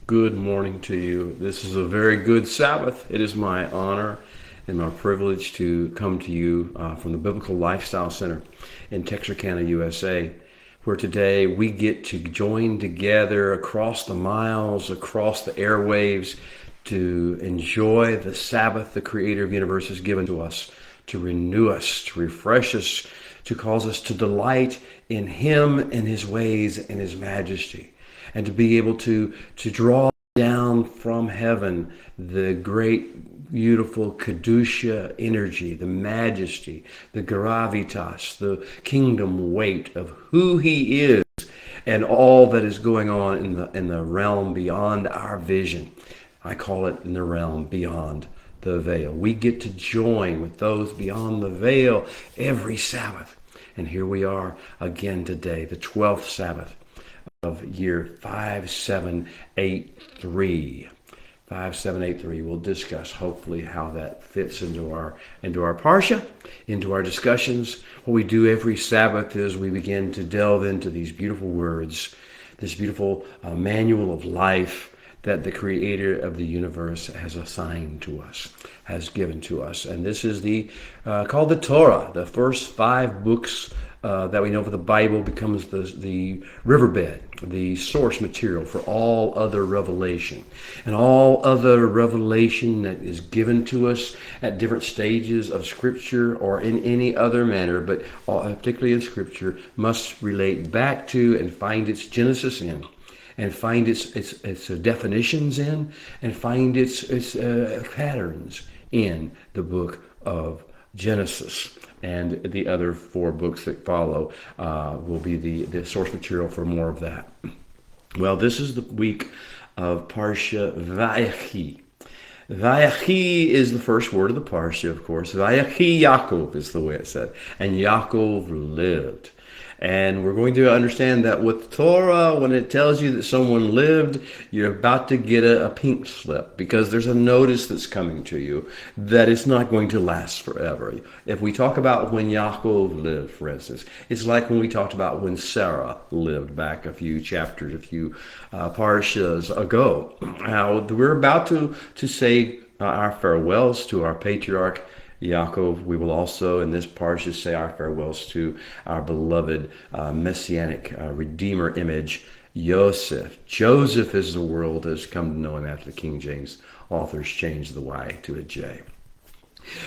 Good morning to you. This is a very good Sabbath. It is my honor and my privilege to come to you from the Biblical Lifestyle Center in Texarkana, USA, where today we get to join together across the miles, across the airwaves, to enjoy the Sabbath the Creator of the universe has given to us, to renew us, to refresh us, to cause us to delight in Him and His ways and His majesty, and to be able to draw down from heaven the great, beautiful Kedusha energy, the majesty, the gravitas, the kingdom weight of who He is and all that is going on in the realm beyond our vision. I call it in the realm beyond the veil. We get to join with those beyond the veil every Sabbath. And here we are again today, the 12th Sabbath of year 5783. 5783. We'll discuss hopefully how that fits into our parsha, into our discussions. What we do every Sabbath is we begin to delve into these beautiful words, this beautiful manual of life that the Creator of the universe has assigned to us, has given to us. And this is called the Torah. The first 5 books that we know of the Bible becomes the riverbed, the source material for all other revelation. And all other revelation that is given to us at different stages of Scripture or in any other manner, but particularly in Scripture, must relate back to and find its genesis in, and find its definitions in, and find its patterns in the book of Genesis. And the other 4 books that follow will be the source material for more of that. Well, this is the week of Parsha Vayechi. Vayechi is the first word of the Parsha, of course. Vayechi Yaakov is the way it's said. And Yaakov lived. And we're going to understand that with Torah, when it tells you that someone lived, you're about to get a pink slip, because there's a notice that's coming to you that it's not going to last forever. If we talk about when Yaakov lived, for instance, it's like when we talked about when Sarah lived back a few chapters, a few parshas ago. Now, we're about to say our farewells to our patriarch Yaakov. We will also in this parsha say our farewells to our beloved messianic redeemer image, Yosef. Joseph, as the world has come to know him after the King James authors changed the Y to a J.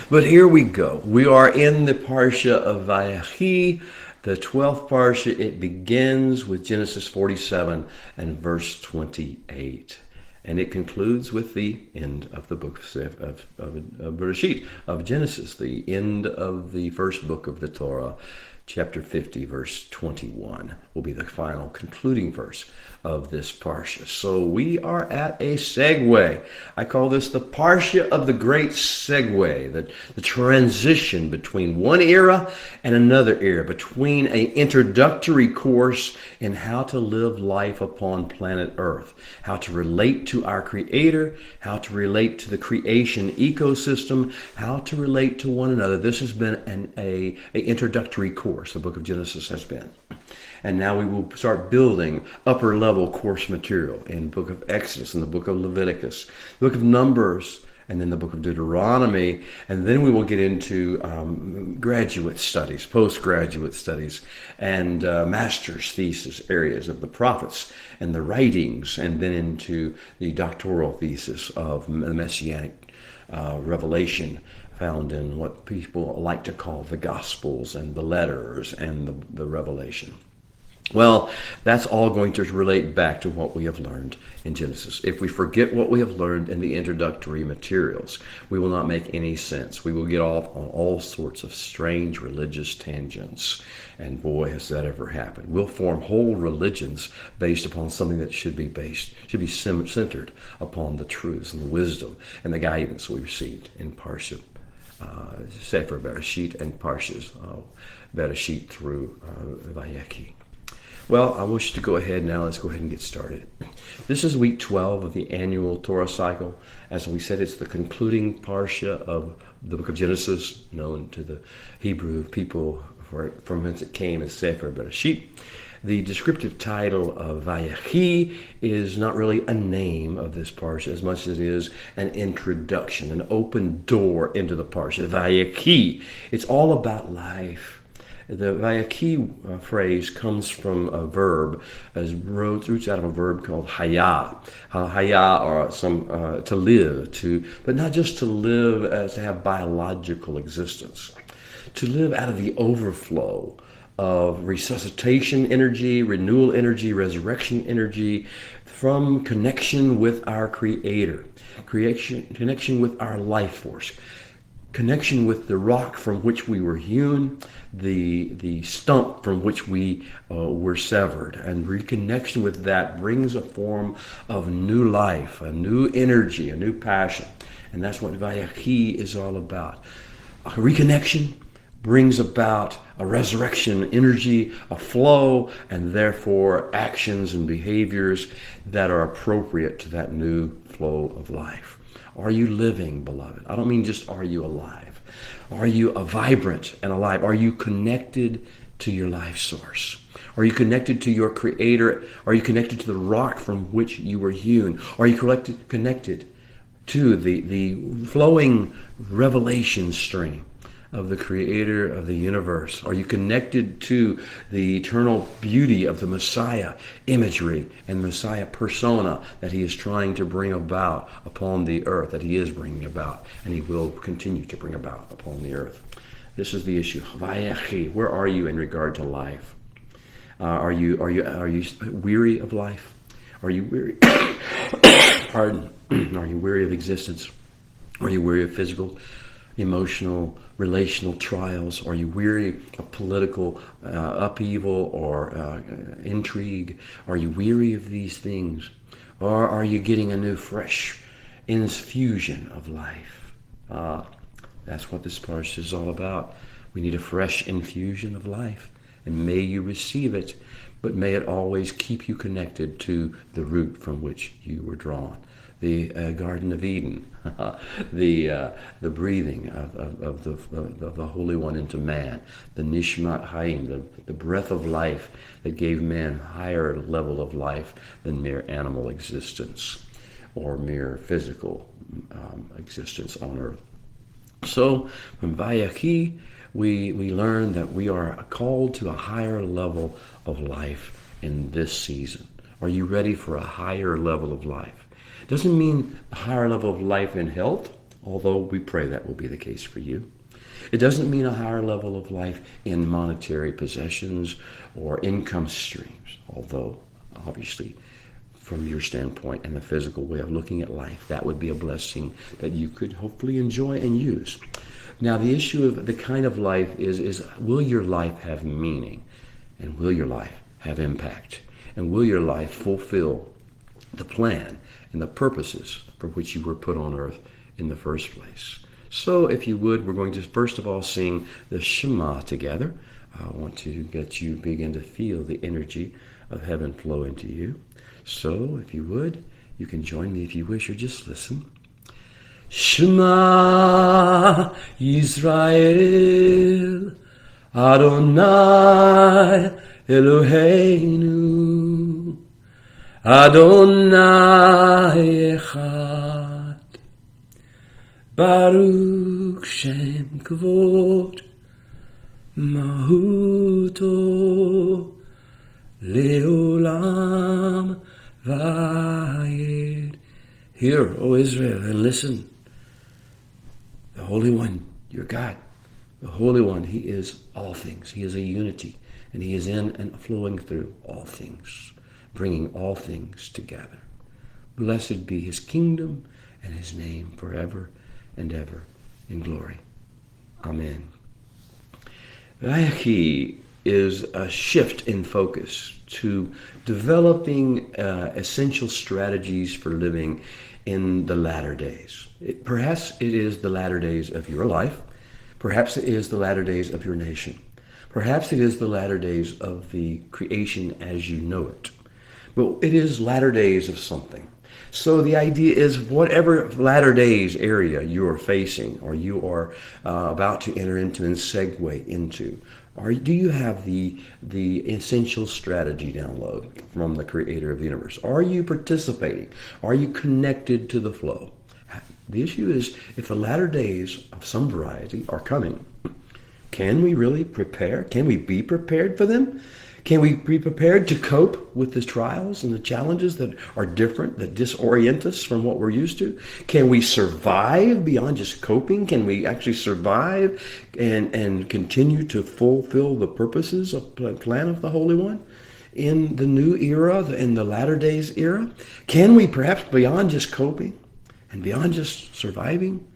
But here we go. We are in the parsha of Vayechi, the 12th parsha. It begins with Genesis 47 and verse 28. And it concludes with the end of the book of Bereshit, of Genesis, the end of the first book of the Torah. Chapter 50, verse 21 will be the final concluding verse of this parsha. So we are at a segue. I call this the parsha of the great segue, the transition between one era and another era, between an introductory course in how to live life upon planet Earth, how to relate to our Creator, how to relate to the creation ecosystem, how to relate to one another. This has been an introductory course. The book of Genesis has been. And now we will start building upper level course material in the book of Exodus, in the book of Leviticus, the book of Numbers, and then the book of Deuteronomy. And then we will get into graduate studies, postgraduate studies, and master's thesis areas of the prophets and the writings, and then into the doctoral thesis of the messianic revelation found in what people like to call the Gospels and the letters and the Revelation. Well, that's all going to relate back to what we have learned in Genesis. If we forget what we have learned in the introductory materials, we will not make any sense. We will get off on all sorts of strange religious tangents. And boy, has that ever happened. We'll form whole religions based upon something that should be centered upon the truths and the wisdom and the guidance we received in Parsha Sefer Bereshit and Parshas Bereshit through Vayechi. Well, I wish to go ahead now. Let's go ahead and get started. This is week 12 of the annual Torah cycle. As we said, it's the concluding parsha of the book of Genesis, known to the Hebrew people from whence it came as Sefer Bereshit. The descriptive title of Vayechi is not really a name of this parsha as much as it is an introduction, an open door into the parsha. Vayechi. It's all about life. The Vayechi phrase comes from a verb, as roots out of a verb called haya. Haya, or to live, but not just to live as to have biological existence. To live out of the overflow of resuscitation energy, renewal energy, resurrection energy, from connection with our Creator, connection with our life force, connection with the rock from which we were hewn, the stump from which we were severed. And reconnection with that brings a form of new life, a new energy, a new passion. And that's what Vayechi is all about. A reconnection brings about a resurrection energy, a flow, and therefore actions and behaviors that are appropriate to that new flow of life. Are you living, beloved? I don't mean just are you alive. Are you vibrant and alive? Are you connected to your life source? Are you connected to your Creator? Are you connected to the rock from which you were hewn? Are you connected to the flowing revelation stream of the Creator of the universe? Are you connected to the eternal beauty of the Messiah imagery and Messiah persona that he is trying to bring about upon the earth, that he is bringing about, and he will continue to bring about upon the earth? This is the issue. Vayechi, where are you in regard to life? Are you weary of life? Are you weary? Pardon. Are you weary of existence? Are you weary of physical, emotional, relational trials? Are you weary of political upheaval or intrigue? Are you weary of these things? Or are you getting a new, fresh infusion of life? That's what this parsha is all about. We need a fresh infusion of life. And may you receive it, but may it always keep you connected to the root from which you were drawn. The Garden of Eden, the breathing of the Holy One into man, the Nishmat Hayim, the breath of life that gave man a higher level of life than mere animal existence or mere physical existence on earth. So from Vayechi, we learn that we are called to a higher level of life in this season. Are you ready for a higher level of life? Doesn't mean a higher level of life in health, although we pray that will be the case for you. It doesn't mean a higher level of life in monetary possessions or income streams, although obviously from your standpoint and the physical way of looking at life, that would be a blessing that you could hopefully enjoy and use. Now, the issue of the kind of life is will your life have meaning? And will your life have impact? And will your life fulfill the plan and the purposes for which you were put on earth in the first place? So if you would, we're going to first of all sing the Shema together. I want to get you begin to feel the energy of heaven flow into you. So if you would, you can join me if you wish, or just listen. Shema Yisrael Adonai Eloheinu Adonai Echad Baruch Shem Kavod Mahuto Leolam Vayed. Hear, O Israel, and listen. The Holy One, your God, the Holy One, he is all things. He is a unity, and he is in and flowing through all things, bringing all things together. Blessed be his kingdom and his name forever and ever in glory. Amen. Vayechi is a shift in focus to developing essential strategies for living in the latter days. Perhaps it is the latter days of your life. Perhaps it is the latter days of your nation. Perhaps it is the latter days of the creation as you know it. But it is latter days of something. So the idea is whatever latter days area you are facing or you are about to enter into and segue into, Do you have the essential strategy download from the creator of the universe? Are you participating? Are you connected to the flow? The issue is, if the latter days of some variety are coming, can we really prepare? Can we be prepared for them? Can we be prepared to cope with the trials and the challenges that are different, that disorient us from what we're used to? Can we survive beyond just coping? Can we actually survive and continue to fulfill the purposes of the plan of the Holy One in the new era, in the latter days era? Can we perhaps, beyond just coping and beyond just surviving,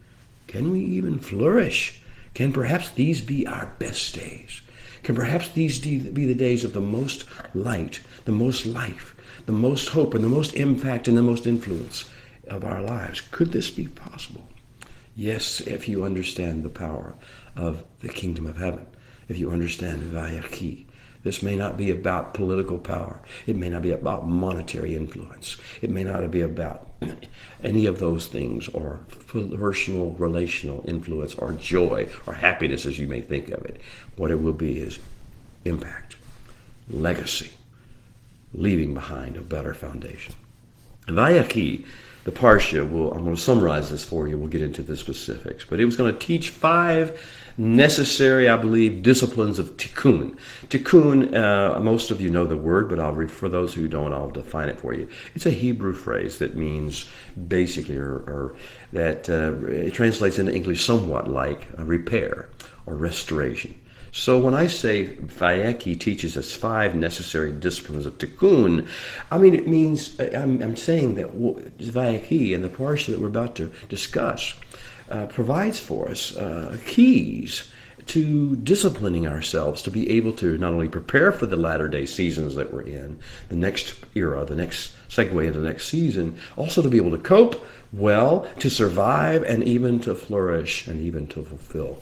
can we even flourish? Can perhaps these be our best days? Can perhaps these be the days of the most light, the most life, the most hope, and the most impact and the most influence of our lives? Could this be possible? Yes, if you understand the power of the kingdom of heaven, if you understand Vayechi. This may not be about political power. It may not be about monetary influence. It may not be about any of those things, or personal, relational influence, or joy, or happiness, as you may think of it. What it will be is impact, legacy, leaving behind a better foundation. Vayechi, the Parsha, I'm going to summarize this for you. We'll get into the specifics. But it was going to teach 5 necessary, I believe, disciplines of tikkun. Tikkun, most of you know the word, but for those who don't, I'll define it for you. It's a Hebrew phrase that means basically, or that it translates into English somewhat like repair or restoration. So when I say Vayechi teaches us 5 necessary disciplines of tikkun, I mean, it means, I'm saying that Vayechi and the parsha that we're about to discuss provides for us keys to disciplining ourselves to be able to not only prepare for the latter day seasons that we're in, the next era, the next segue into the next season, also to be able to cope well, to survive, and even to flourish, and even to fulfill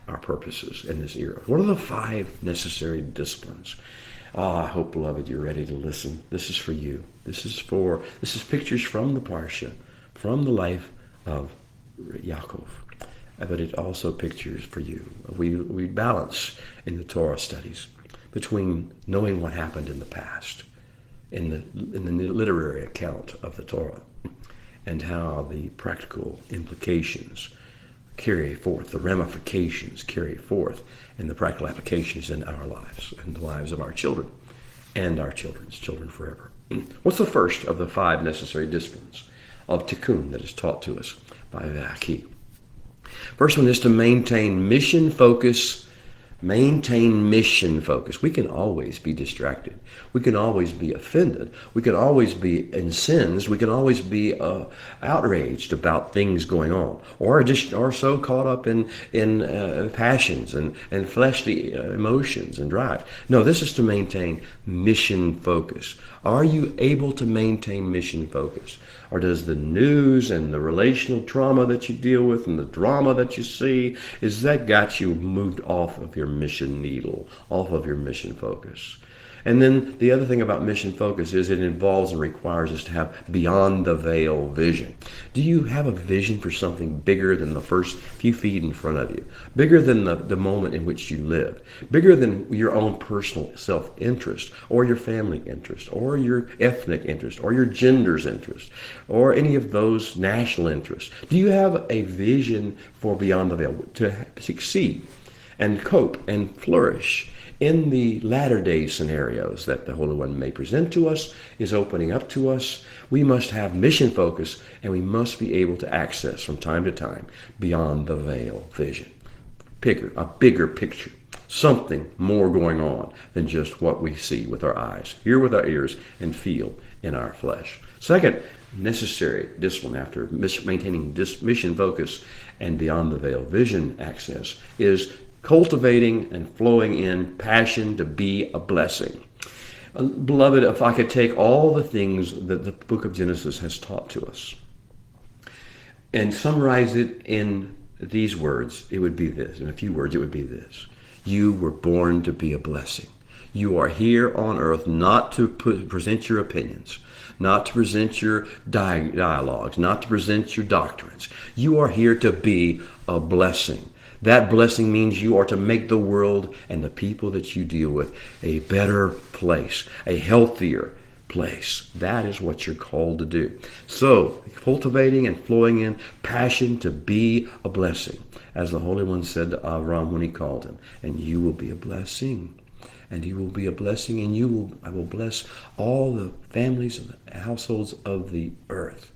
our purposes in this era. What are the 5 necessary disciplines? I hope, beloved, you're ready to listen. This is for you. This is pictures from the Parsha, from the life of Yaakov. But it also pictures for you. We balance in the Torah studies between knowing what happened in the past, in the literary account of the Torah, and how the practical implications carry forth, the ramifications carry forth in the practical applications in our lives and the lives of our children and our children's children forever. What's the first of the 5 necessary disciplines of tikkun that is taught to us by Vayechi? First one is to maintain mission focus. Maintain mission focus. We can always be distracted. We can always be offended. We can always be incensed. We can always be outraged about things going on, or so caught up in passions and fleshly emotions and drive. No, this is to maintain mission focus. Are you able to maintain mission focus? Or does the news and the relational trauma that you deal with and the drama that you see, is that got you moved off of your mission needle, off of your mission focus? And then the other thing about mission focus is it involves and requires us to have beyond the veil vision. Do you have a vision for something bigger than the first few feet in front of you? Bigger than the moment in which you live? Bigger than your own personal self-interest, or your family interest, or your ethnic interest, or your gender's interest, or any of those national interests? Do you have a vision for beyond the veil to succeed and cope and flourish in the latter day scenarios that the Holy One may present to us, is opening up to us? We must have mission focus, and we must be able to access from time to time beyond the veil vision. A bigger picture, something more going on than just what we see with our eyes, hear with our ears, and feel in our flesh. Second necessary discipline after maintaining mission focus and beyond the veil vision access is cultivating and flowing in passion to be a blessing. Beloved, if I could take all the things that the book of Genesis has taught to us and summarize it in these words, it would be this. In a few words, it would be this. You were born to be a blessing. You are here on earth not to present your opinions, not to present your dialogues, not to present your doctrines. You are here to be a blessing. That blessing means you are to make the world and the people that you deal with a better place, a healthier place. That is what you're called to do. So, cultivating and flowing in passion to be a blessing, as the Holy One said to Avram when he called him, and you will be a blessing. And you will be a blessing, and I will bless all the families and the households of the earth.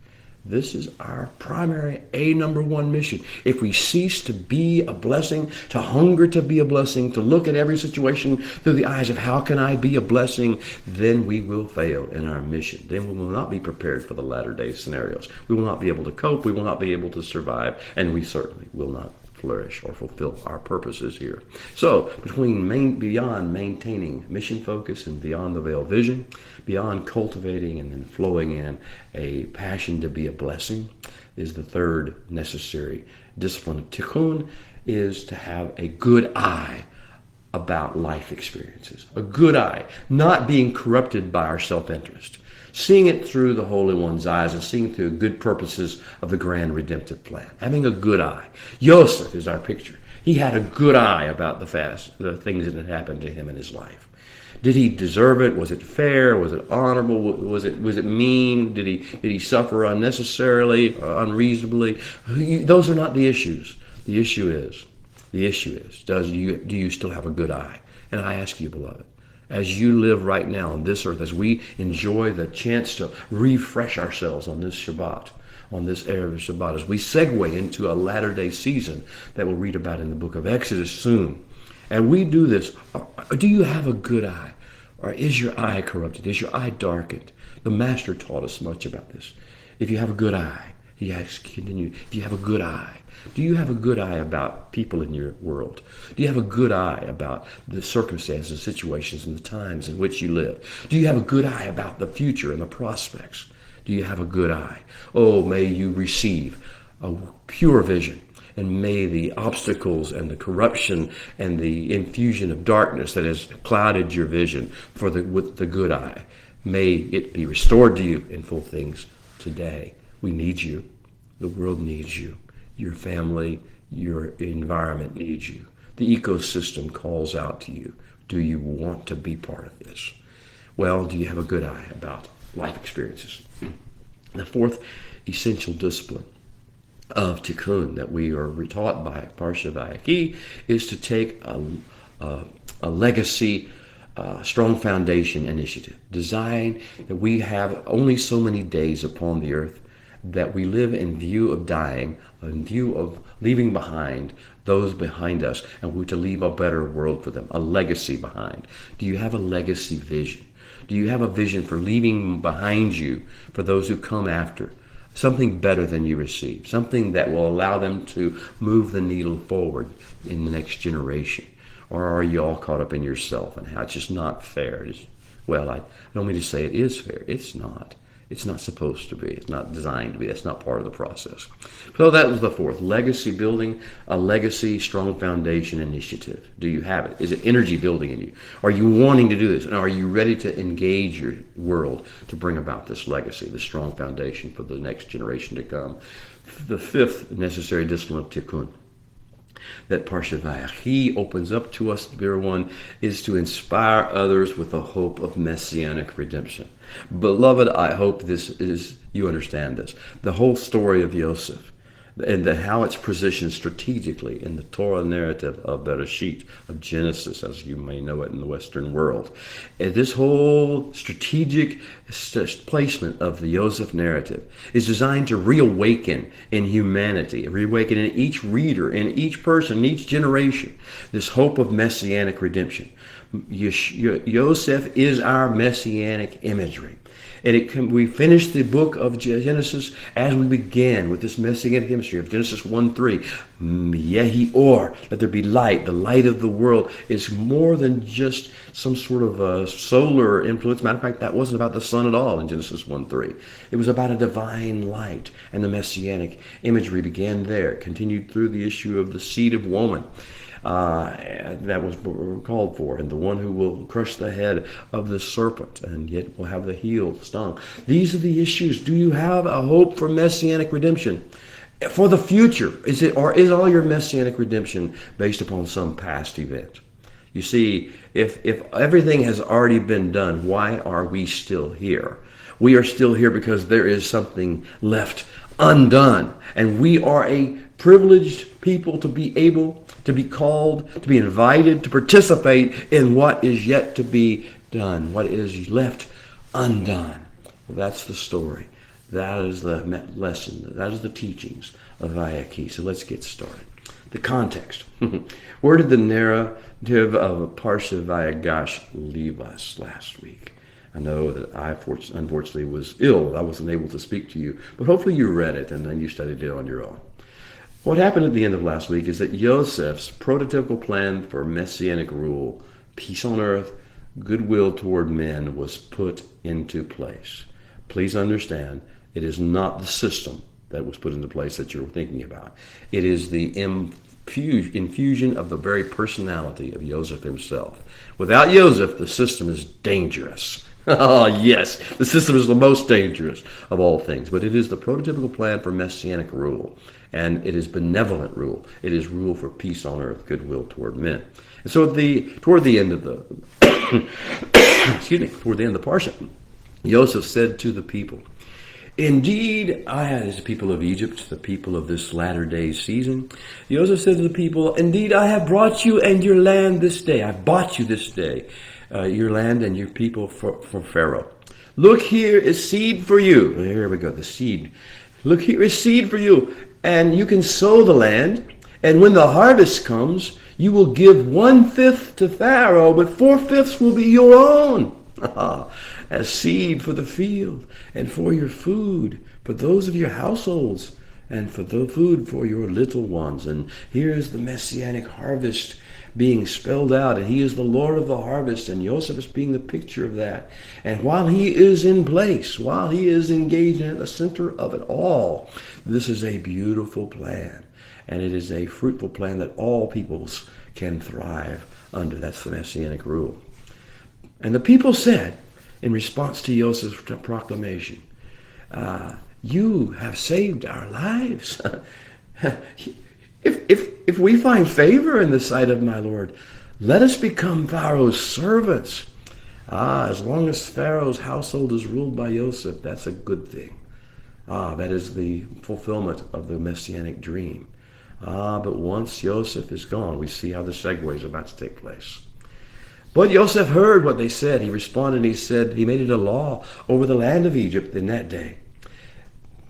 This is our primary number one mission. If we cease to be a blessing, to hunger to be a blessing, to look at every situation through the eyes of how can I be a blessing, then we will fail in our mission. Then we will not be prepared for the latter day scenarios. We will not be able to cope. We will not be able to survive. And we certainly will not flourish or fulfill our purposes here. So beyond maintaining mission focus and beyond the veil vision, beyond cultivating and then flowing in a passion to be a blessing, is the third necessary discipline of tikkun, is to have a good eye about life experiences. A good eye, not being corrupted by our self-interest. Seeing it through the Holy One's eyes and seeing through good purposes of the grand redemptive plan. Having a good eye. Joseph is our picture. He had a good eye about the things that had happened to him in his life. Did he deserve it? Was it fair? Was it honorable? Was it mean? Did he suffer unnecessarily, unreasonably? Those are not the issues. The issue is, do you still have a good eye? And I ask you, beloved, as you live right now on this earth, as we enjoy the chance to refresh ourselves on this Shabbat, on this Erev Shabbat, as we segue into a latter-day season that we'll read about in the book of Exodus soon, and we do this, do you have a good eye? Or is your eye corrupted? Is your eye darkened? The Master taught us much about this. If you have a good eye, he has continued, if you have a good eye, do you have a good eye about people in your world? Do you have a good eye about the circumstances, situations, and the times in which you live? Do you have a good eye about the future and the prospects? Do you have a good eye? Oh, may you receive a pure vision, and may the obstacles and the corruption and the infusion of darkness that has clouded your vision with the good eye, may it be restored to you in full things today. We need you. The world needs you. Your family, your environment needs you. The ecosystem calls out to you. Do you want to be part of this? Well, do you have a good eye about life experiences? The fourth essential discipline of tikkun that we are taught by Parsha Vayechi is to take a legacy, strong foundation initiative. Design that we have only so many days upon the earth, that we live in view of dying, in view of leaving behind those behind us, and we're to leave a better world for them, a legacy behind. Do you have a legacy vision? Do you have a vision for leaving behind you, for those who come after, something better than you received, something that will allow them to move the needle forward in the next generation? Or are you all caught up in yourself and how it's just not fair? Well, I don't mean to say it is fair. It's not. It's not supposed to be. It's not designed to be. That's not part of the process. So that was the fourth. Legacy building, a legacy strong foundation initiative. Do you have it? Is it energy building in you? Are you wanting to do this? And are you ready to engage your world to bring about this legacy, this strong foundation for the next generation to come? The fifth necessary discipline of tikkun that Parsha Vayechi opens up to us, dear one, is to inspire others with the hope of messianic redemption. Beloved, I hope you understand this. The whole story of Yosef and how it's positioned strategically in the Torah narrative of Bereshit, of Genesis, as you may know it in the Western world. And this whole strategic placement of the Yosef narrative is designed to reawaken in humanity, reawaken in each reader, in each person, in each generation, this hope of messianic redemption. Yosef is our messianic imagery. And we finish the book of Genesis as we began with this messianic imagery of Genesis 1:3. Yehi or, let there be light. The light of the world is more than just some sort of a solar influence. Matter of fact, that wasn't about the sun at all in Genesis 1:3. It was about a divine light. And the messianic imagery began there. It continued through the issue of the seed of woman. That was called for, and the one who will crush the head of the serpent, and yet will have the heel stung. These are the issues. Do you have a hope for messianic redemption? for the future? Is all your messianic redemption based upon some past event? You see, if everything has already been done, why are we still here? We are still here because there is something left undone. And we are a privileged people to be able to be called, to be invited to participate in what is yet to be done, what is left undone. Well, that's the story. That is the lesson. That is the teachings of Vayechi. So let's get started. The context. Where did the narrative of Parsha Vayegash leave us last week? I know that I unfortunately was ill. I wasn't able to speak to you, but hopefully you read it and then you studied it on your own. What happened at the end of last week is that Joseph's prototypical plan for messianic rule, peace on earth, goodwill toward men, was put into place. Please understand, it is not the system that was put into place that you're thinking about. It is the infusion of the very personality of Joseph himself. Without Joseph, the system is dangerous. Oh, yes, the system is the most dangerous of all things. But it is the prototypical plan for messianic rule. And it is benevolent rule. It is rule for peace on earth, goodwill toward men. And so toward the end of the toward the end of the Parsha, Joseph said to the people, indeed, as the people of Egypt, the people of this latter day season, Joseph said to the people, indeed, I have brought you and your land this day. I bought you this day, your land and your people from Pharaoh. Look, here is seed for you. Here we go, the seed. Look, here is seed for you. And you can sow the land. And when the harvest comes, you will give 1/5 to Pharaoh, but 4/5 will be your own. As seed for the field, and for your food, for those of your households, and for the food for your little ones. And here is the messianic harvest being spelled out, and he is the Lord of the harvest, and Joseph is being the picture of that. And while he is in place, while he is engaged in the center of it all, this is a beautiful plan, and it is a fruitful plan that all peoples can thrive under. That's the messianic rule. And the people said, in response to Joseph's proclamation, you have saved our lives. If we find favor in the sight of my Lord, let us become Pharaoh's servants. As long as Pharaoh's household is ruled by Joseph, that's a good thing. That is the fulfillment of the messianic dream. But once Joseph is gone, we see how the segue is about to take place. But Joseph heard what they said. He responded and he said, he made it a law over the land of Egypt in that day,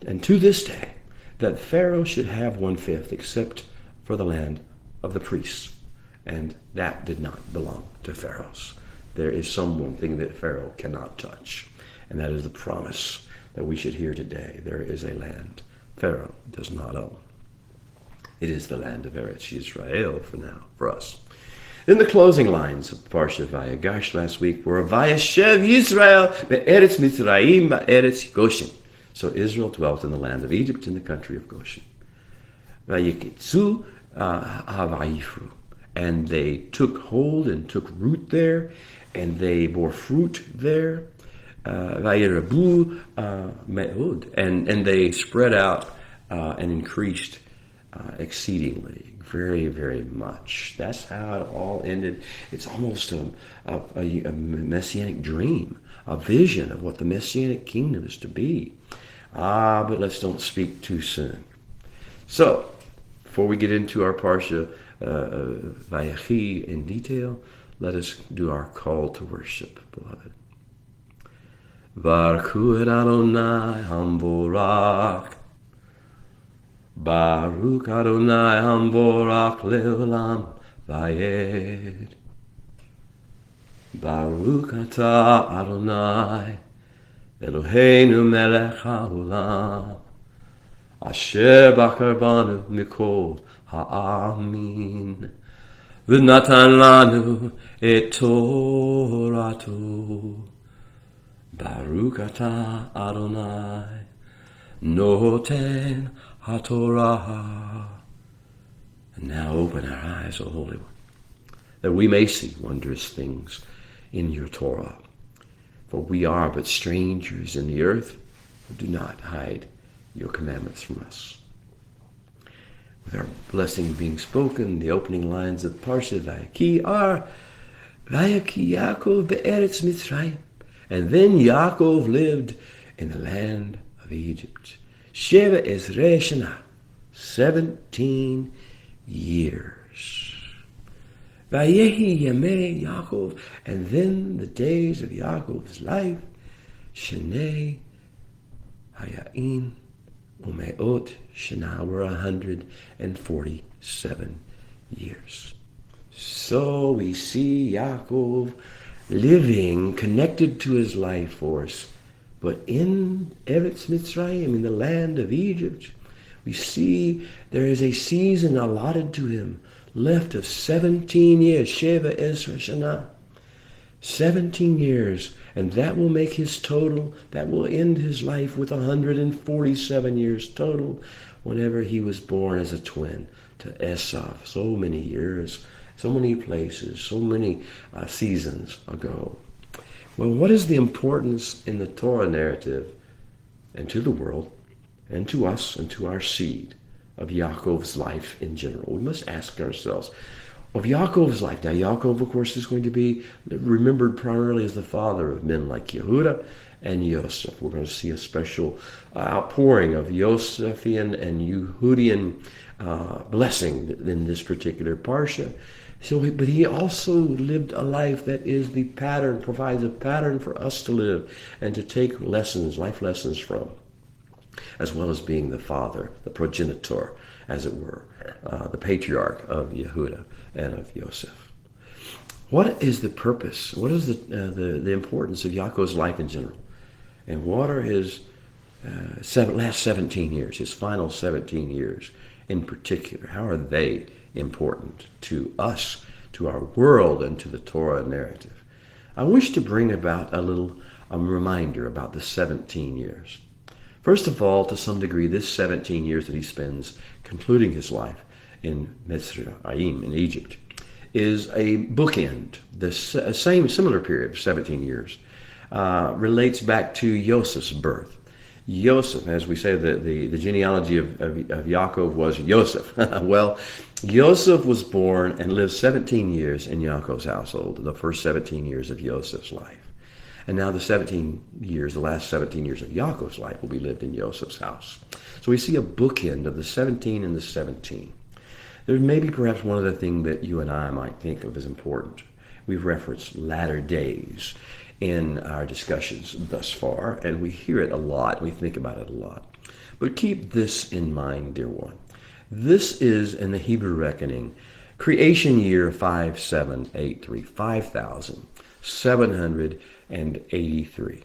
and to this day, that Pharaoh should have 1/5, except for the land of the priests. And that did not belong to Pharaoh's. There is one thing that Pharaoh cannot touch, and that is the promise that we should hear today. There is a land Pharaoh does not own. It is the land of Eretz Yisrael for now, for us. In the closing lines of Parsha Vayegash last week were Vayeshev Yisrael be'eretz Mitzrayim ba'eretz Goshen. So Israel dwelt in the land of Egypt, in the country of Goshen. Vayikitzu havayifru. And they took hold and took root there, and they bore fruit there. Vayirabu me'ud. And they spread out and increased exceedingly, very, very much. That's how it all ended. It's almost a messianic dream, a vision of what the messianic kingdom is to be. But let's don't speak too soon. So, before we get into our Parsha Vayechi in detail, let us do our call to worship, beloved. Baruch et Adonai Hamborach. Baruch Adonai Hamborach Leolam Vayed. Baruch Atah Adonai Eloheinu melech haolam, asher bachar banu mikol ha'amin, v'natan lanu et Toratu. Baruch atah Adonai, noten haTorah. And now open our eyes, O Holy One, that we may see wondrous things in your Torah. For we are but strangers in the earth, who do not hide your commandments from us. with our blessing being spoken, the opening lines of Parsha Vayechi are Vayechi Yaakov be'eretz Mitzrayim. And then Yaakov lived in the land of Egypt. Sheva Ezrei Shana, 17 years. Vayehi Yamei Yaakov, and then the days of Yaakov's life, Shenei Hayain Umeot Shana, were 147 years. So we see Yaakov living, connected to his life force, but in Eretz Mitzrayim, in the land of Egypt, we see there is a season allotted to him, left of 17 years, Sheva Ezra Shana, 17 years, and that will make his total, that will end his life with 147 years total, whenever he was born as a twin to Esau. So many years, so many places, so many seasons ago. Well, what is the importance in the Torah narrative and to the world and to us and to our seed of Yaakov's life in general? We must ask ourselves, of Yaakov's life. Now, Yaakov, of course, is going to be remembered primarily as the father of men like Yehuda and Yosef. We're going to see a special outpouring of Yosefian and Yehudian blessing in this particular parsha. But he also lived a life that is the pattern, provides a pattern for us to live and to take lessons, life lessons from, as well as being the father, the progenitor, as it were, the patriarch of Yehuda and of Yosef. What is the purpose? What is the importance of Yaakov's life in general? And what are his last 17 years, his final 17 years in particular? How are they important to us, to our world, and to the Torah narrative? I wish to bring about a little reminder about the 17 years. First of all, to some degree, this 17 years that he spends concluding his life in Mitzrayim, in Egypt, is a bookend. The similar period, 17 years, relates back to Yosef's birth. Yosef, as we say, the genealogy of Yaakov was Yosef. Well, Yosef was born and lived 17 years in Yaakov's household, the first 17 years of Yosef's life. And now the last 17 years of Yaakov's life will be lived in Yosef's house. So we see a bookend of the 17 and the 17. There's maybe perhaps one other thing that you and I might think of as important. We've referenced latter days in our discussions thus far, and we hear it a lot. We think about it a lot. But keep this in mind, dear one. This is, in the Hebrew reckoning, creation year 5783, 5,783.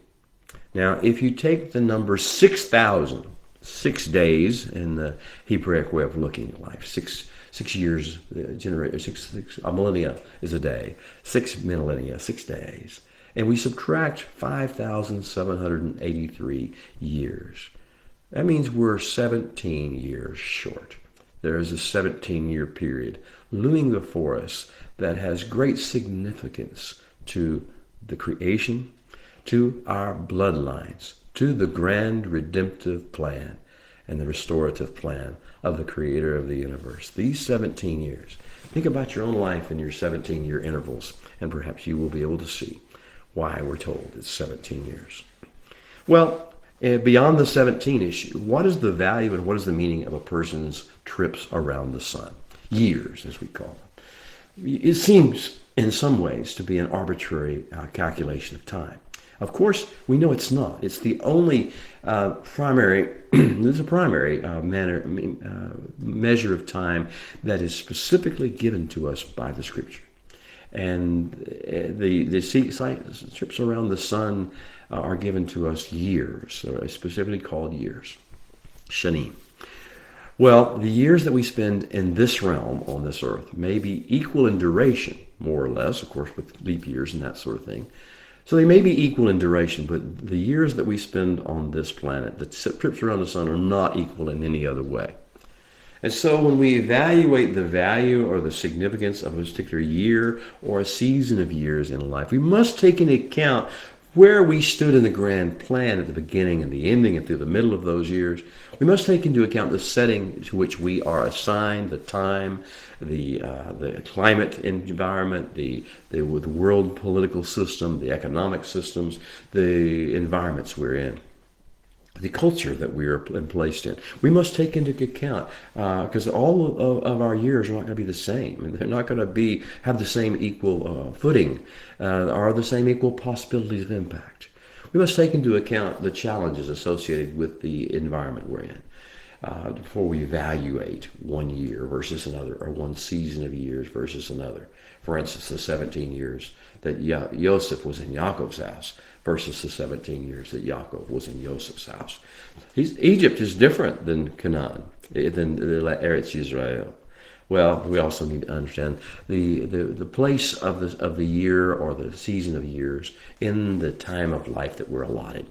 Now, if you take the number 6,000, 6 days in the Hebraic way of looking at life, six years, a millennia is a day, 6 millennia, 6 days. And we subtract 5,783 years. That means we're 17 years short. There is a 17-year period looming before us that has great significance to the creation, to our bloodlines, to the grand redemptive plan and the restorative plan of the creator of the universe. These 17 years. Think about your own life in your 17-year intervals, and perhaps you will be able to see why we're told it's 17 years. Well, beyond the 17 issue, what is the value and what is the meaning of a person's trips around the sun? Years, as we call them. It seems in some ways to be an arbitrary calculation of time. Of course, we know it's not. It's the only primary measure of time that is specifically given to us by the Scripture. And the trips around the sun are given to us years, specifically called years, shanim. Well, the years that we spend in this realm on this earth may be equal in duration, more or less, of course, with leap years and that sort of thing. So they may be equal in duration, but the years that we spend on this planet, the trips around the sun, are not equal in any other way. And so when we evaluate the value or the significance of a particular year or a season of years in life, we must take into account Where we stood in the grand plan at the beginning and the ending and through the middle of those years, we must take into account the setting to which we are assigned, the time, the climate environment, the world political system, the economic systems, the environments we're in, the culture that we are placed in. We must take into account because all of our years are not going to be the same, and they're not going to have the same equal footing or the same equal possibilities of impact. We must take into account the challenges associated with the environment we're in before we evaluate one year versus another, or one season of years versus another. For instance, the 17 years that Joseph was in Yaakov's house versus the 17 years that Yaakov was in Joseph's house. Egypt is different than Canaan, than Eretz Israel. Well, we also need to understand the place of the year or the season of years in the time of life that we're allotted,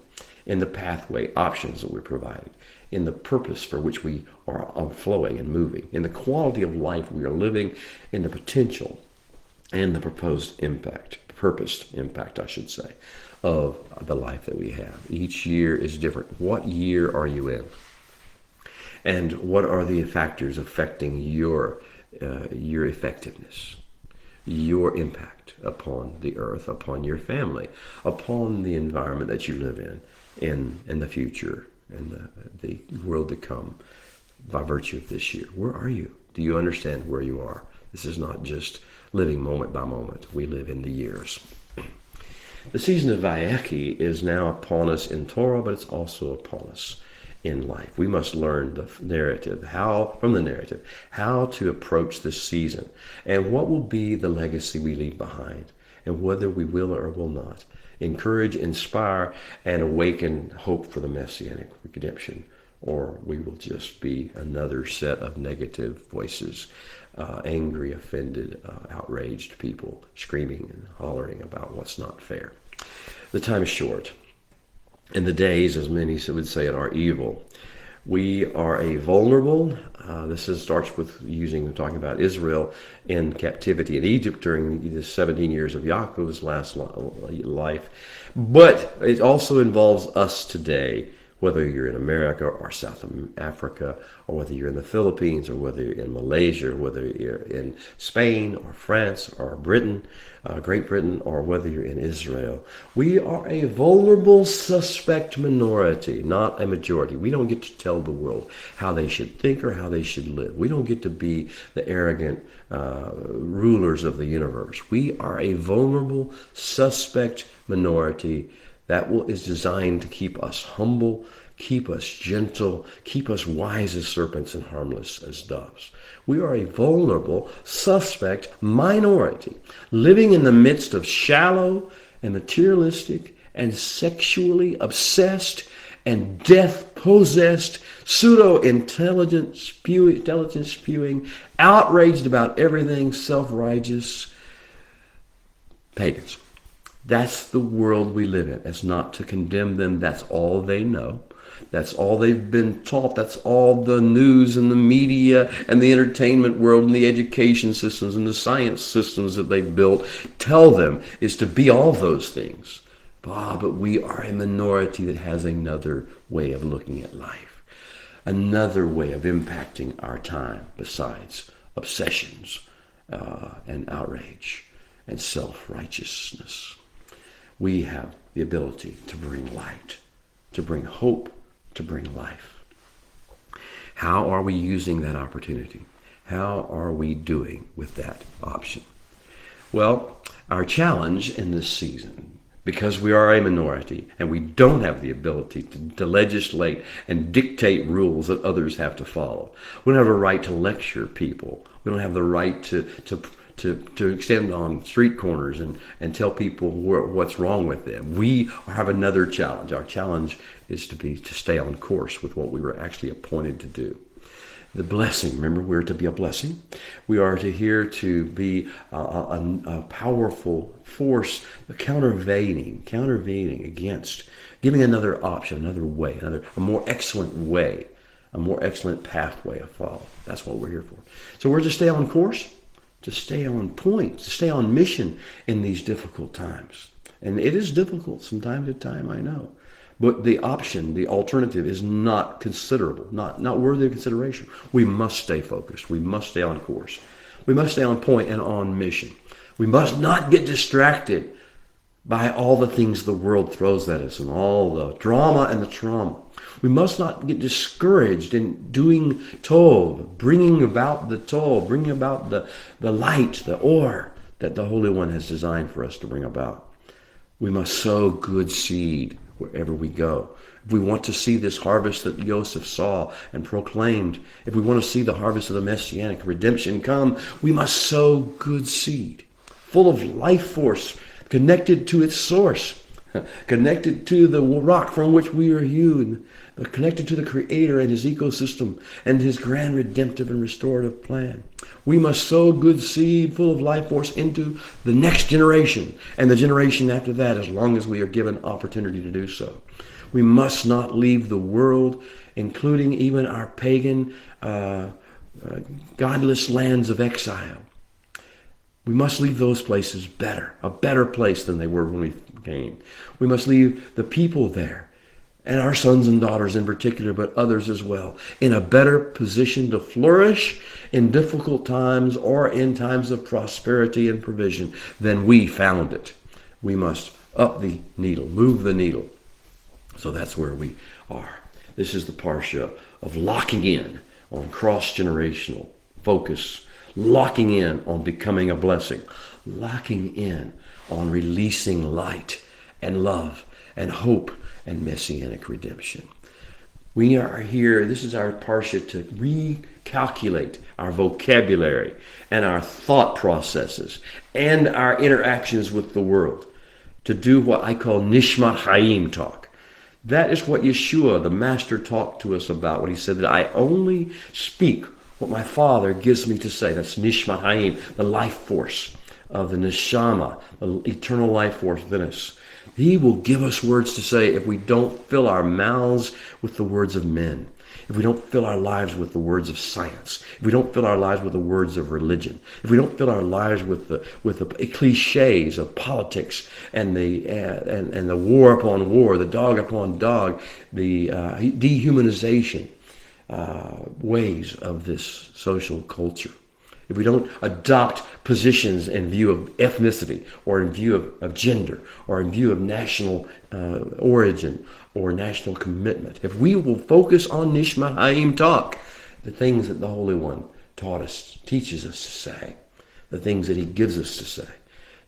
in the pathway options that we're provided, in the purpose for which we are flowing and moving, in the quality of life we are living, in the potential and the purposed impact, I should say, of the life that we have. Each year is different. What year are you in? And what are the factors affecting your effectiveness, your impact upon the earth, upon your family, upon the environment that you live in the future, and the world to come by virtue of this year? Where are you? Do you understand where you are? This is not just living moment by moment. We live in the years. The season of Vayechi is now upon us in Torah, but it's also upon us in life. We must learn from the narrative, how to approach this season and what will be the legacy we leave behind, and whether we will or will not encourage, inspire, and awaken hope for the messianic redemption, or we will just be another set of negative voices, angry, offended, outraged people screaming and hollering about what's not fair. The time is short, and the days, as many would say, are evil. We are a vulnerable. Starts with talking about Israel in captivity in Egypt during the 17 years of Yaakov's last life. But it also involves us today, whether you're in America or South Africa, or whether you're in the Philippines, or whether you're in Malaysia, or whether you're in Spain or France or Britain, Great Britain, or whether you're in Israel. We are a vulnerable, suspect minority, not a majority. We don't get to tell the world how they should think or how they should live. We don't get to be the arrogant rulers of the universe. We are a vulnerable, suspect minority that is designed to keep us humble, keep us gentle, keep us wise as serpents and harmless as doves. We are a vulnerable, suspect minority, living in the midst of shallow and materialistic and sexually obsessed and death-possessed, pseudo-intelligence spewing, outraged about everything, self-righteous pagans. That's the world we live in. That's not to condemn them. That's all they know. That's all they've been taught. That's all the news and the media and the entertainment world and the education systems and the science systems that they've built tell them, is to be all those things. But we are a minority that has another way of looking at life, another way of impacting our time besides obsessions and outrage and self-righteousness. We have the ability to bring light, to bring hope, to bring life. How are we using that opportunity? How are we doing with that option? Well, our challenge in this season, because we are a minority and we don't have the ability to legislate and dictate rules that others have to follow. We don't have a right to lecture people. We don't have the right to extend on street corners and tell people what's wrong with them. We have another challenge. Our challenge is to stay on course with what we were actually appointed to do. The blessing, remember, we're to be a blessing. We are here to be a powerful force, countervailing against, giving another option, another way, a more excellent way, a more excellent pathway to follow. That's what we're here for. So we're to stay on course, to stay on point, to stay on mission in these difficult times. And it is difficult from time to time, I know. But the option, the alternative is not considerable, not worthy of consideration. We must stay focused. We must stay on course. We must stay on point and on mission. We must not get distracted by all the things the world throws at us and all the drama and the trauma. We must not get discouraged in doing tov, bringing about the tov, bringing about the light, the or that the Holy One has designed for us to bring about. We must sow good seed wherever we go. If we want to see this harvest that Joseph saw and proclaimed, if we want to see the harvest of the Messianic redemption come, we must sow good seed, full of life force, connected to its source, connected to the rock from which we are hewn, connected to the Creator and his ecosystem and his grand redemptive and restorative plan. We must sow good seed full of life force into the next generation and the generation after that, as long as we are given opportunity to do so. We must not leave the world, including even our pagan, godless lands of exile. We must leave those places better, a better place than they were when we came. We must leave the people there, and our sons and daughters in particular, but others as well, in a better position to flourish in difficult times or in times of prosperity and provision than we found it. We must up the needle, move the needle. So that's where we are. This is the parsha of locking in on cross-generational focus, locking in on becoming a blessing, locking in on releasing light and love and hope and messianic redemption. We are here, this is our parsha to recalculate our vocabulary and our thought processes and our interactions with the world, to do what I call Nishmat Hayim talk. That is what Yeshua, the Master, talked to us about when he said that I only speak what my Father gives me to say. That's Nishmat Hayim, the life force of the Neshama, the eternal life force within us. He will give us words to say if we don't fill our mouths with the words of men, if we don't fill our lives with the words of science, if we don't fill our lives with the words of religion, if we don't fill our lives with the cliches of politics and the war upon war, the dog upon dog, the dehumanization ways of this social culture. If we don't adopt positions in view of ethnicity or in view of gender or in view of national origin or national commitment, if we will focus on Nishmat Hayim talk, the things that the Holy One teaches us to say, the things that he gives us to say.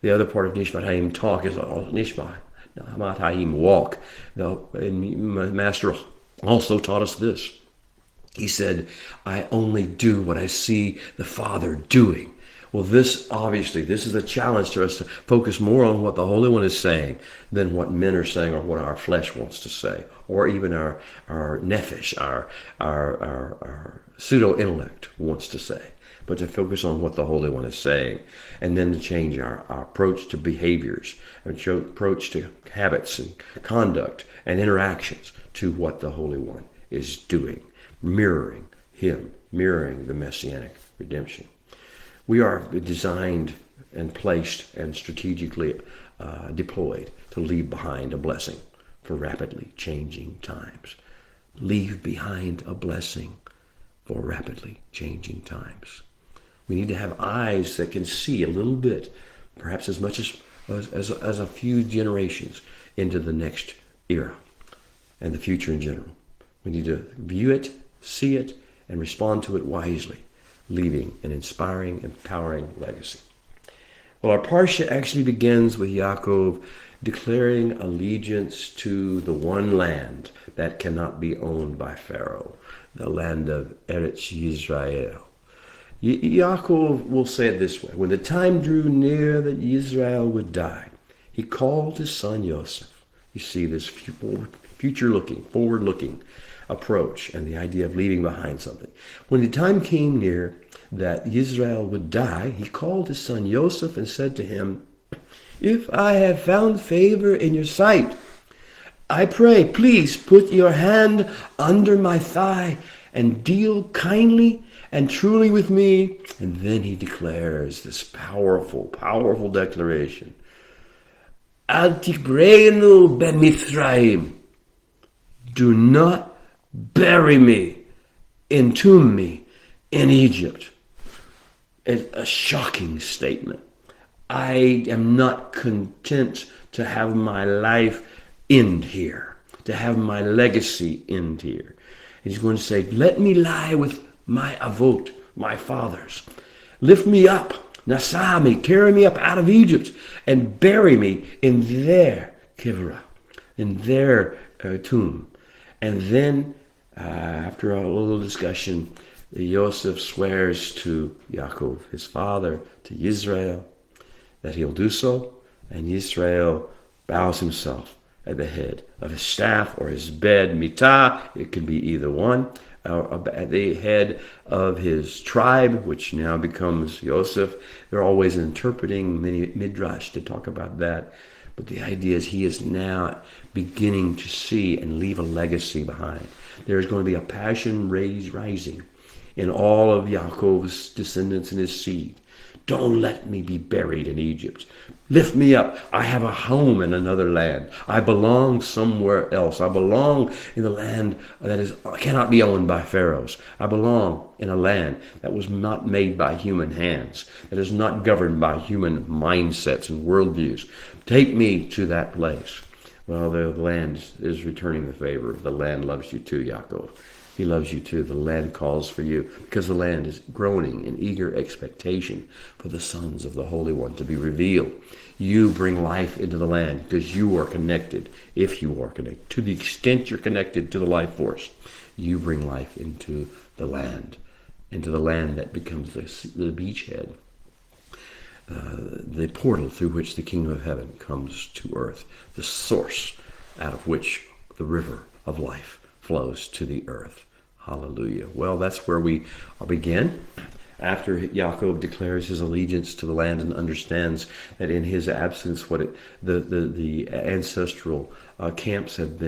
The other part of Nishmat Hayim talk is Nishmat Hayim walk. The Master also taught us this. He said, I only do what I see the Father doing. Well, this is a challenge to us to focus more on what the Holy One is saying than what men are saying or what our flesh wants to say, or even our nephesh, our pseudo-intellect wants to say, but to focus on what the Holy One is saying, and then to change our approach to behaviors, our approach to habits and conduct and interactions to what the Holy One is doing. Mirroring him, mirroring the messianic redemption. We are designed and placed and strategically deployed to leave behind a blessing for rapidly changing times. Leave behind a blessing for rapidly changing times. We need to have eyes that can see a little bit, perhaps as much as a few generations into the next era and the future in general. We need to view it, see it, and respond to it wisely, leaving an inspiring, empowering legacy. Well, our parsha actually begins with Yaakov declaring allegiance to the one land that cannot be owned by Pharaoh, the land of Eretz Yisrael. Yaakov will say it this way: when the time drew near that Yisrael would die, he called his son Yosef. You see this future-looking, forward-looking approach and the idea of leaving behind something. When the time came near that Israel would die, he called his son Yosef and said to him, if I have found favor in your sight, I pray, please put your hand under my thigh and deal kindly and truly with me. And then he declares this powerful, powerful declaration. Al tigrenu b'Mithraim. Do not bury me, entomb me in Egypt. It's a shocking statement. I am not content to have my life end here, to have my legacy end here. He's going to say, let me lie with my avot, my fathers. Lift me up, nasami, carry me up out of Egypt, and bury me in their kivra, in their tomb. And then, after a little discussion, Yosef swears to Yaakov, his father, to Israel, that he'll do so, and Israel bows himself at the head of his staff or his bed, mitah, it can be either one, at the head of his tribe, which now becomes Yosef. They're always interpreting many midrash to talk about that. But the idea is he is now beginning to see and leave a legacy behind. There's going to be a passion rising in all of Yaakov's descendants and his seed. Don't let me be buried in Egypt. Lift me up. I have a home in another land. I belong somewhere else. I belong in the land that cannot be owned by pharaohs. I belong in a land that was not made by human hands, that is not governed by human mindsets and worldviews. Take me to that place. Well, the land is returning the favor. The land loves you too, Yaakov. He loves you too. The land calls for you because the land is groaning in eager expectation for the sons of the Holy One to be revealed. You bring life into the land because you are connected, if you are connected. To the extent you're connected to the life force, you bring life into the land that becomes the beachhead, the portal through which the kingdom of heaven comes to earth, the source out of which the river of life flows to the earth. Hallelujah. Well, that's where we begin. After Yaakov declares his allegiance to the land and understands that in his absence, the ancestral camps have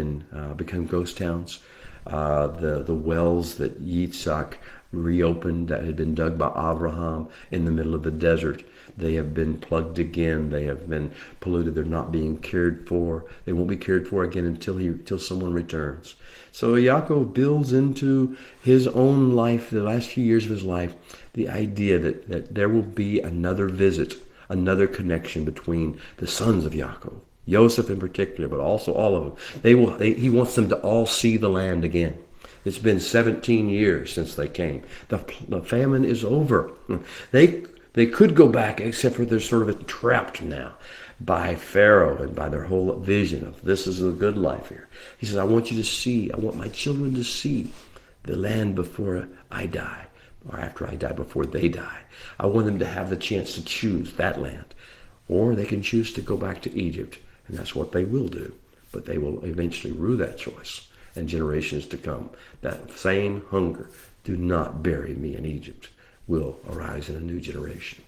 become ghost towns. The wells that Yitzhak reopened that had been dug by Abraham in the middle of the desert, they have been plugged again. They have been polluted. They're not being cared for. They won't be cared for again until someone returns. So Yaakov builds into his own life, the last few years of his life, the idea that there will be another visit, another connection between the sons of Yaakov, Joseph in particular, but also all of them. He wants them to all see the land again. It's been 17 years since they came. The famine is over. They could go back, except for they're sort of trapped now by Pharaoh and by their whole vision of this is a good life here. He says, I want my children to see the land before I die, or after I die, before they die. I want them to have the chance to choose that land. Or they can choose to go back to Egypt, and that's what they will do. But they will eventually rue that choice, and generations to come. That same hunger, do not bury me in Egypt, will arise in a new generation.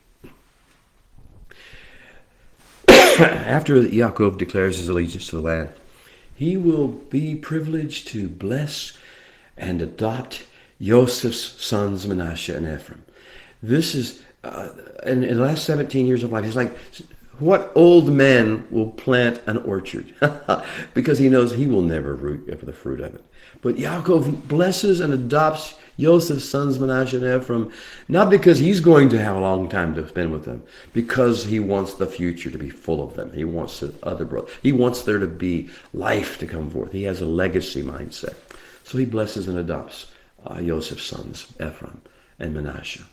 After Yaakov declares his allegiance to the land, he will be privileged to bless and adopt Joseph's sons, Manasseh and Ephraim. This is, in the last 17 years of life, he's like, what old man will plant an orchard? Because he knows he will never reap the fruit of it. But Yaakov blesses and adopts Joseph's sons, Manasseh and Ephraim, not because he's going to have a long time to spend with them, because he wants the future to be full of them. He wants the other brother. He wants there to be life to come forth. He has a legacy mindset. So he blesses and adopts Joseph's sons, Ephraim and Manasseh.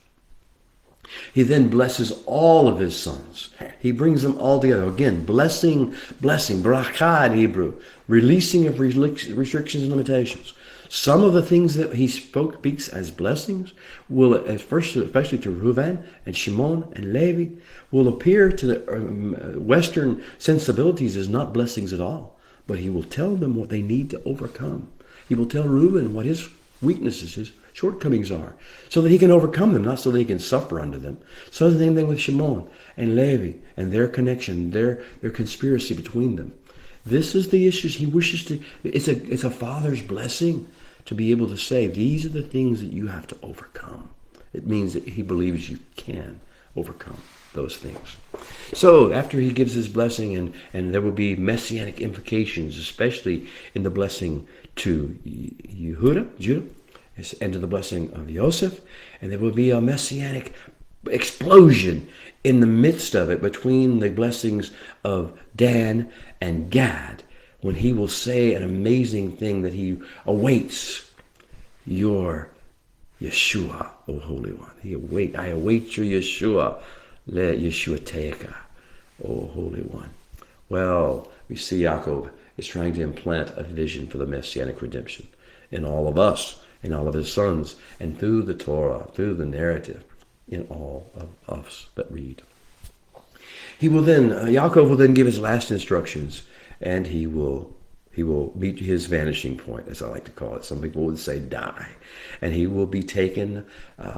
He then blesses all of his sons. He brings them all together. Again, blessing, barakah in Hebrew, releasing of restrictions and limitations. Some of the things that he speaks as blessings will, especially to Reuven and Shimon and Levi, will appear to the Western sensibilities as not blessings at all. But he will tell them what they need to overcome. He will tell Reuben what his weaknesses, his shortcomings are, so that he can overcome them, not so that he can suffer under them. So the same thing with Shimon and Levi and their connection, their conspiracy between them. This is the issues he wishes to. It's a father's blessing to be able to say, these are the things that you have to overcome. It means that he believes you can overcome. those things. So after he gives his blessing, and there will be messianic implications, especially in the blessing to Judah, and to the blessing of Joseph, and there will be a messianic explosion in the midst of it between the blessings of Dan and Gad, when he will say an amazing thing that he awaits your Yeshua, O Holy One. I await your Yeshua. Let Yeshua Teika, O Holy One. Well, we see Yaakov is trying to implant a vision for the Messianic redemption in all of us, in all of his sons, and through the Torah, through the narrative, in all of us that read. Yaakov will then give his last instructions, and he will meet his vanishing point, as I like to call it. Some people would say die. And he will be taken,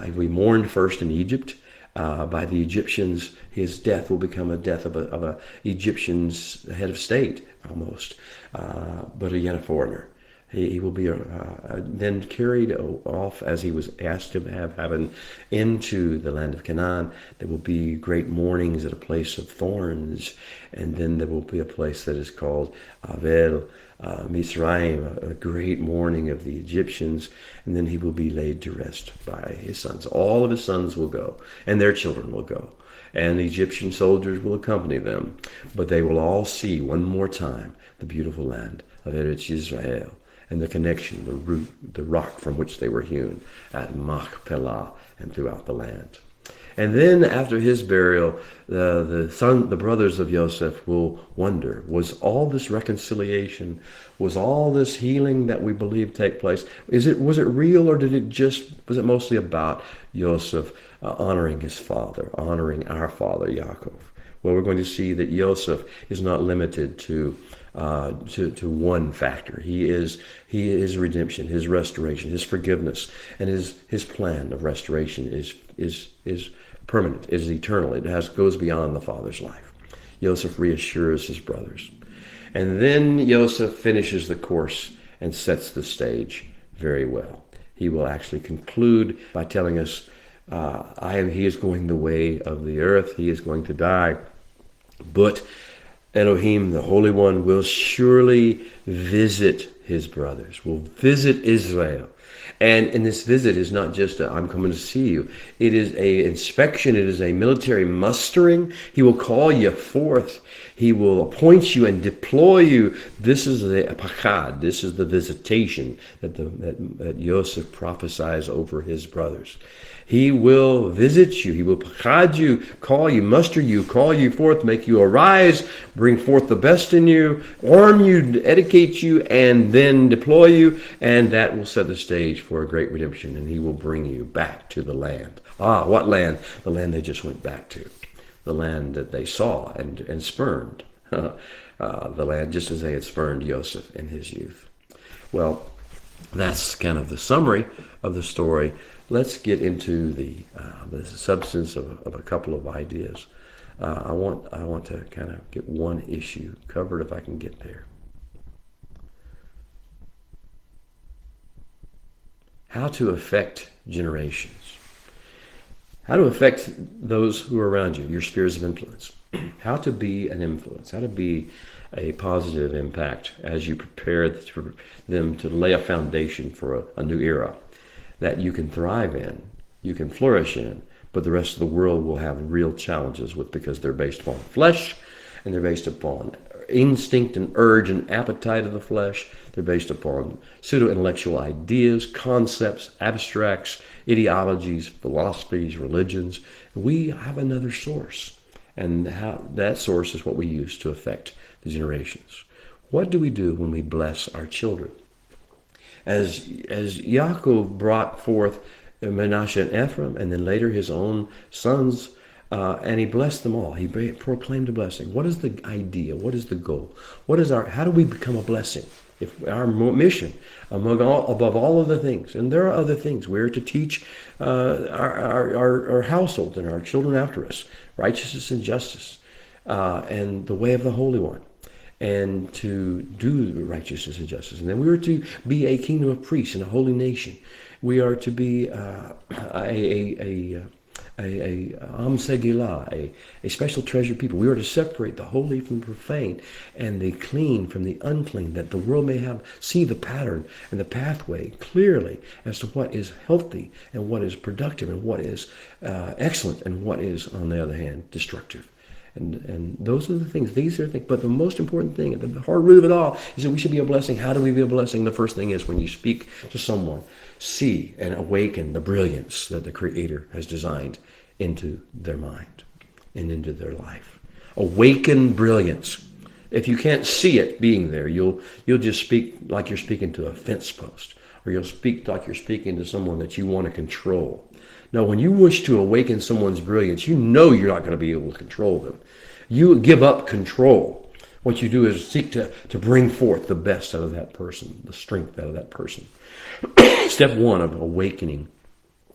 he will be mourned first in Egypt by the Egyptians. His death will become a death of a Egyptian's head of state, almost, but yet a foreigner. He will be then carried off, as he was asked to have heaven, into the land of Canaan. There will be great mournings at a place of thorns, and then there will be a place that is called Avel Mizraim, a great mourning of the Egyptians, and then he will be laid to rest by his sons. All of his sons will go, and their children will go, and the Egyptian soldiers will accompany them, but they will all see one more time the beautiful land of Eretz Israel, and the connection, the root, the rock from which they were hewn at Machpelah and throughout the land. And then after his burial, the brothers of Joseph will wonder, was all this reconciliation, was all this healing that we believe take place, was it real, or was it mostly about Joseph honoring his father, honoring our father Yaakov? Well, we're going to see that Joseph is not limited to one factor. He is redemption, his restoration, his forgiveness, and his plan of restoration is permanent, is eternal. It goes beyond the father's life. Joseph reassures his brothers, and then Joseph finishes the course and sets the stage very well. He will actually conclude by telling us, he is going the way of the earth. He is going to die, but Elohim, the Holy One, will surely visit his brothers, will visit Israel. And this visit is not just I'm coming to see you. It is a inspection. It is a military mustering. He will call you forth. He will appoint you and deploy you. This is the pakad. This is the visitation that Joseph prophesies over his brothers. He will visit you. He will pakad you, call you, muster you, call you forth, make you arise, bring forth the best in you, arm you, educate you, and then deploy you. And that will set the stage for a great redemption. And he will bring you back to the land. Ah, what land? The land they just went back to. The land that they saw and spurned. The land just as they had spurned Joseph in his youth. Well, that's kind of the summary of the story. Let's get into the substance of a couple of ideas. I want to kind of get one issue covered if I can get there. How to affect generations. How to affect those who are around you, your spheres of influence. How to be an influence. How to be a positive impact as you prepare them to lay a foundation for a new era that you can thrive in, you can flourish in, but the rest of the world will have real challenges with, because they're based upon flesh, and they're based upon instinct and urge and appetite of the flesh. They're based upon pseudo-intellectual ideas, concepts, abstracts, ideologies, philosophies, religions. We have another source, and that source is what we use to affect the generations. What do we do when we bless our children? As Yaakov brought forth Manasseh and Ephraim, and then later his own sons, and he blessed them all. He proclaimed a blessing. What is the idea? What is the goal? How do we become a blessing? If our mission, above all other things, and there are other things, we're to teach our household and our children after us righteousness and justice, and the way of the Holy One, and to do righteousness and justice. And then we are to be a kingdom of priests and a holy nation. We are to be a a Am Segillah, a special treasured people. We are to separate the holy from the profane and the clean from the unclean, that the world may see the pattern and the pathway clearly as to what is healthy and what is productive and what is excellent and what is, on the other hand, destructive. And those are the things. These are the things. But the most important thing, the hard root of it all, is that we should be a blessing. How do we be a blessing? The first thing is when you speak to someone, see and awaken the brilliance that the Creator has designed into their mind and into their life. Awaken brilliance. If you can't see it being there, you'll just speak like you're speaking to a fence post, or you'll speak like you're speaking to someone that you want to control. Now, when you wish to awaken someone's brilliance, you know you're not going to be able to control them. You give up control. What you do is seek to bring forth the best out of that person, the strength out of that person. Step one of awakening,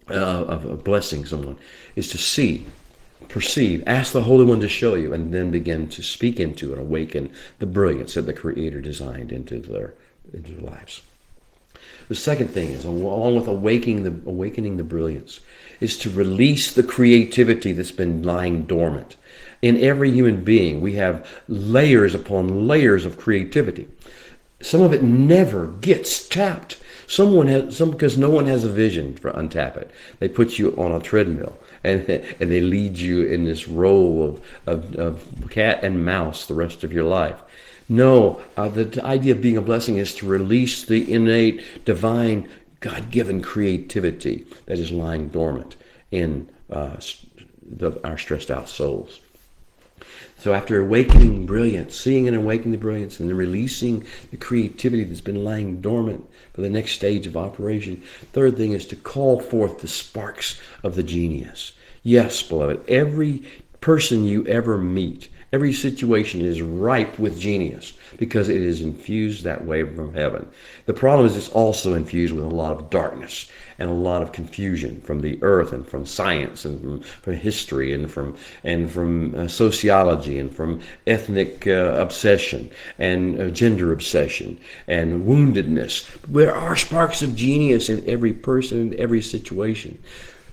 of blessing someone, is to see, perceive, ask the Holy One to show you, and then begin to speak into and awaken the brilliance that the Creator designed into their lives. The second thing is, along with awakening the brilliance, is to release the creativity that's been lying dormant. In every human being, we have layers upon layers of creativity. Some of it never gets tapped. Because no one has a vision to untap it. They put you on a treadmill and they lead you in this role of cat and mouse the rest of your life. No, the idea of being a blessing is to release the innate, divine, God-given creativity that is lying dormant in our stressed out souls. So after awakening brilliance, seeing and awakening the brilliance, and then releasing the creativity that's been lying dormant for the next stage of operation, third thing is to call forth the sparks of the genius. Yes, beloved, every person you ever meet, every situation is ripe with genius because it is infused that way from heaven. The problem is it's also infused with a lot of darkness and a lot of confusion from the earth and from science and from history and from sociology and from ethnic obsession and gender obsession and woundedness. There are sparks of genius in every person, in every situation.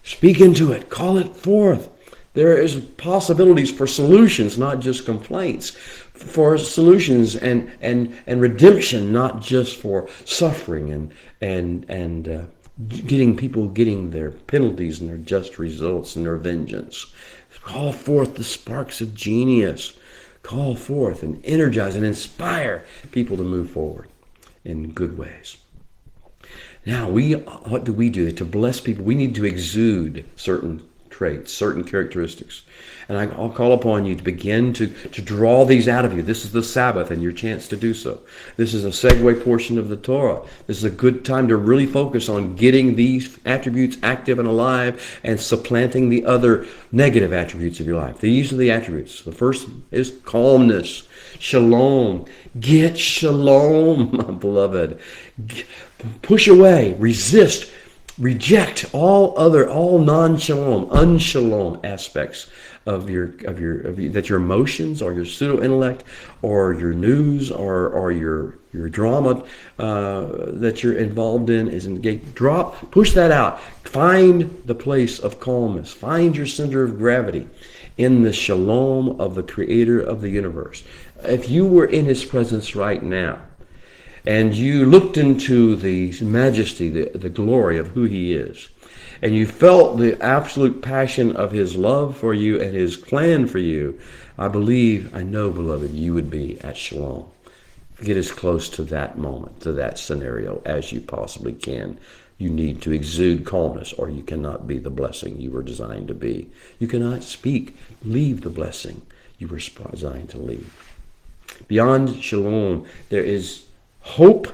Speak into it. Call it forth. There is possibilities for solutions, not just complaints. For solutions and redemption, not just for suffering and getting their penalties and their just results and their vengeance. Call forth the sparks of genius. Call forth and energize and inspire people to move forward in good ways. Now, what do we do? To bless people, we need to exude certain traits, certain characteristics. And I'll call upon you to begin to draw these out of you. This is the Sabbath and your chance to do so. This is a segue portion of the Torah. This is a good time to really focus on getting these attributes active and alive and supplanting the other negative attributes of your life. These are the attributes. The first is calmness, shalom. Get shalom, my beloved. Push away, resist, reject all non-shalom, unshalom aspects of that your emotions or your pseudo-intellect or your news or your drama that you're involved in is engaged. Push that out. Find the place of calmness. Find your center of gravity in the shalom of the Creator of the universe. If you were in His presence right now, and you looked into the majesty, the glory of who He is, and you felt the absolute passion of His love for you and His plan for you, I know, beloved, you would be at shalom. Get as close to that moment, to that scenario, as you possibly can. You need to exude calmness, or you cannot be the blessing you were designed to be. You cannot leave the blessing you were designed to leave. Beyond shalom, there is hope,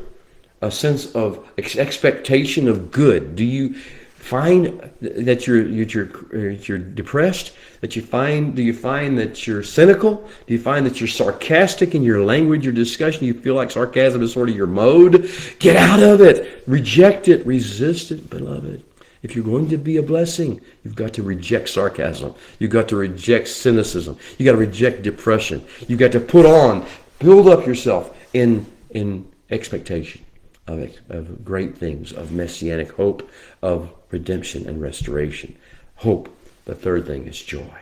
a sense of expectation of good. Do you find that you're depressed? Do you find that you're cynical? Do you find that you're sarcastic in your language or discussion? You feel like sarcasm is sort of your mode? Get out of it. Reject it. Resist it, beloved. If you're going to be a blessing, you've got to reject sarcasm. You've got to reject cynicism. You've got to reject depression. You've got to build up yourself in expectation of great things, of messianic hope, of redemption and restoration. Hope The third thing is joy.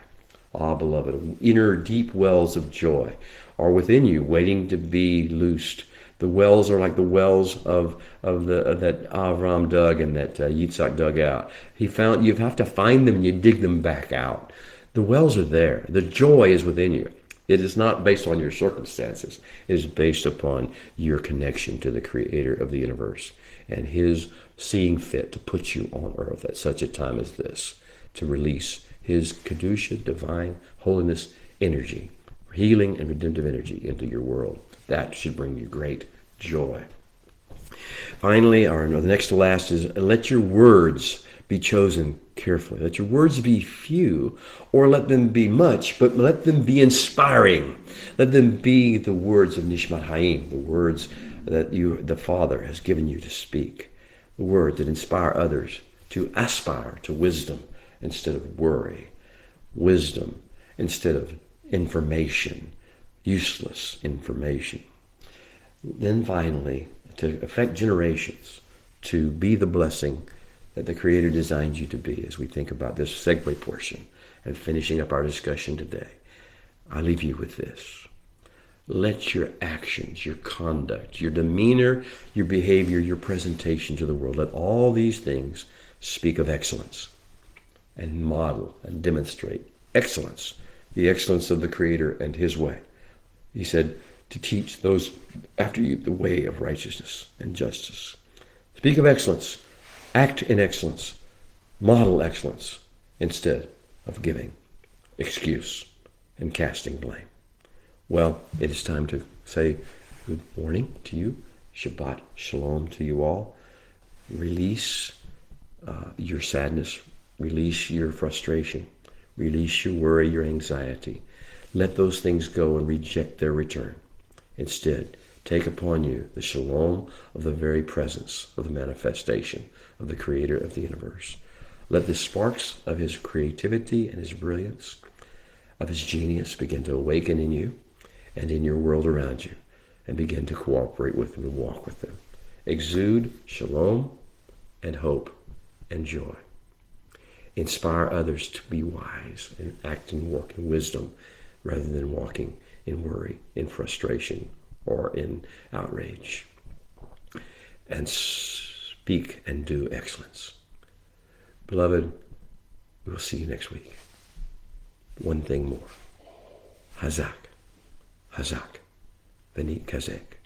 Ah, beloved, inner deep wells of joy are within you, waiting to be loosed. The wells are like the wells of that Avram dug and that Yitzhak dug out. He found you have to find them and you dig them back out. The wells are there. The joy is within you. It is not based on your circumstances. It is based upon your connection to the Creator of the universe and His seeing fit to put you on earth at such a time as this, to release His Kedusha, divine holiness energy, healing and redemptive energy into your world. That should bring you great joy. Finally, the next to last is let your words be chosen carefully. Let your words be few, or let them be much, but let them be inspiring. Let them be the words of Nishmat Hayim, the words that the Father has given you to speak, the words that inspire others to aspire to wisdom instead of worry, wisdom instead of information, useless information. Then finally, to affect generations, to be the blessing that the Creator designed you to be, as we think about this segue portion and finishing up our discussion today. I leave you with this. Let your actions, your conduct, your demeanor, your behavior, your presentation to the world, let all these things speak of excellence and model and demonstrate excellence, the excellence of the Creator and His way. He said, to teach those after you the way of righteousness and justice. Speak of excellence, act in excellence, model excellence, instead of giving excuse and casting blame. Well, it is time to say good morning to you. Shabbat Shalom to you all. Release your sadness. Release your frustration. Release your worry, your anxiety. Let those things go and reject their return. Instead, take upon you the shalom of the very presence of the manifestation of the Creator of the universe. Let the sparks of His creativity and His brilliance, of His genius begin to awaken in you and in your world around you, and begin to cooperate with them and walk with them. Exude shalom and hope and joy. Inspire others to be wise and act and walk in wisdom rather than walking in worry, in frustration, or in outrage. And speak and do excellence. Beloved, we'll see you next week. One thing more. Hazak, Hazak, V'ni Kazek.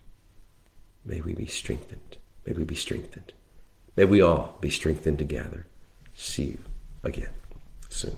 May we be strengthened. May we be strengthened. May we all be strengthened together. See you again soon.